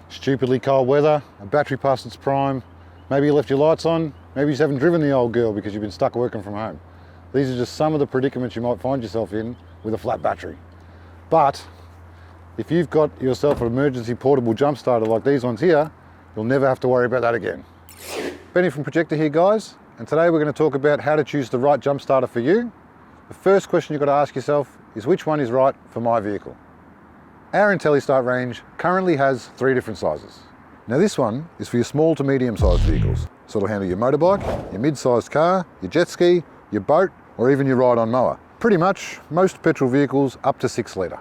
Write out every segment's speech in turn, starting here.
Stupidly cold weather, a battery past its prime, maybe you left your lights on, maybe you just haven't driven the old girl because you've been stuck working from home. These are just some of the predicaments you might find yourself in with a flat battery. But if you've got yourself an emergency portable jump starter like these ones here, you'll never have to worry about that again. Benny from Projector here, guys, and today we're going to talk about how to choose the right jump starter for you. The first question you've got to ask yourself is which one is right for my vehicle. Our IntelliStart range currently has 3 different sizes. Now this one is for your small to medium sized vehicles. So it'll handle your motorbike, your mid-sized car, your jet ski, your boat, or even your ride-on mower. Pretty much most petrol vehicles up to 6 litre.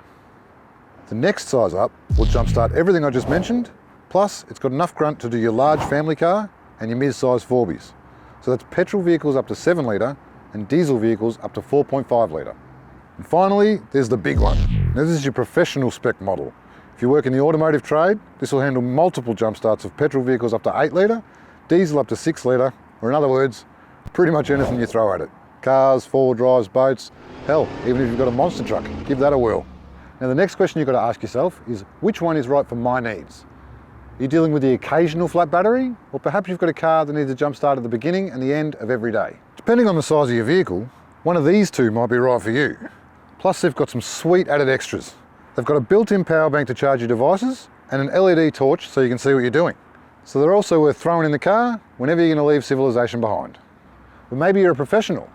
The next size up will jumpstart everything I just mentioned, plus it's got enough grunt to do your large family car and your mid-sized 4Bs. So that's petrol vehicles up to 7 litre and diesel vehicles up to 4.5 litre. And finally, there's the big one. Now this is your professional spec model. If you work in the automotive trade, this will handle multiple jump starts of petrol vehicles up to 8 litre, diesel up to 6 litre, or in other words, pretty much anything you throw at it. Cars, 4-wheel drives, boats, hell, even if you've got a monster truck, give that a whirl. Now the next question you've got to ask yourself is which one is right for my needs? Are you dealing with the occasional flat battery? Or perhaps you've got a car that needs a jump start at the beginning and the end of every day. Depending on the size of your vehicle, one of these two might be right for you. Plus they've got some sweet added extras. They've got a built-in power bank to charge your devices and an LED torch so you can see what you're doing. So they're also worth throwing in the car whenever you're going to leave civilization behind. But maybe you're a professional.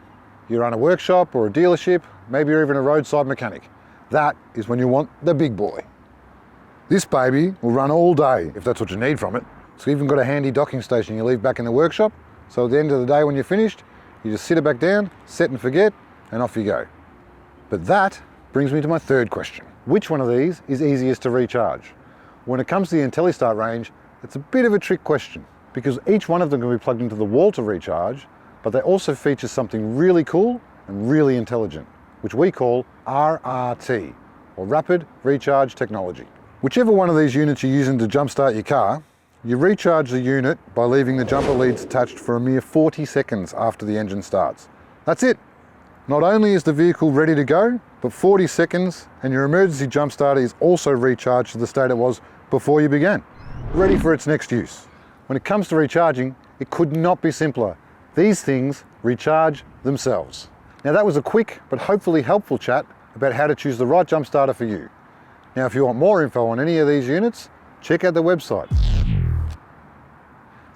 You run a workshop or a dealership, maybe you're even a roadside mechanic. That is when you want the big boy. This baby will run all day if that's what you need from it. It's even got a handy docking station you leave back in the workshop. So at the end of the day when you're finished, you just sit it back down, set and forget, and off you go. But that brings me to my third question. Which one of these is easiest to recharge? When it comes to the IntelliStart range, it's a bit of a trick question because each one of them can be plugged into the wall to recharge, but they also feature something really cool and really intelligent, which we call RRT, or Rapid Recharge Technology. Whichever one of these units you're using to jumpstart your car, you recharge the unit by leaving the jumper leads attached for a mere 40 seconds after the engine starts. That's it. Not only is the vehicle ready to go, but 40 seconds and your emergency jump starter is also recharged to the state it was before you began, ready for its next use. When it comes to recharging, it could not be simpler. These things recharge themselves. Now that was a quick but hopefully helpful chat about how to choose the right jump starter for you. Now if you want more info on any of these units, check out the website.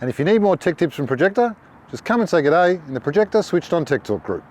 And if you need more tech tips from Projector, just come and say g'day in the Projector Switched On Tech Talk group.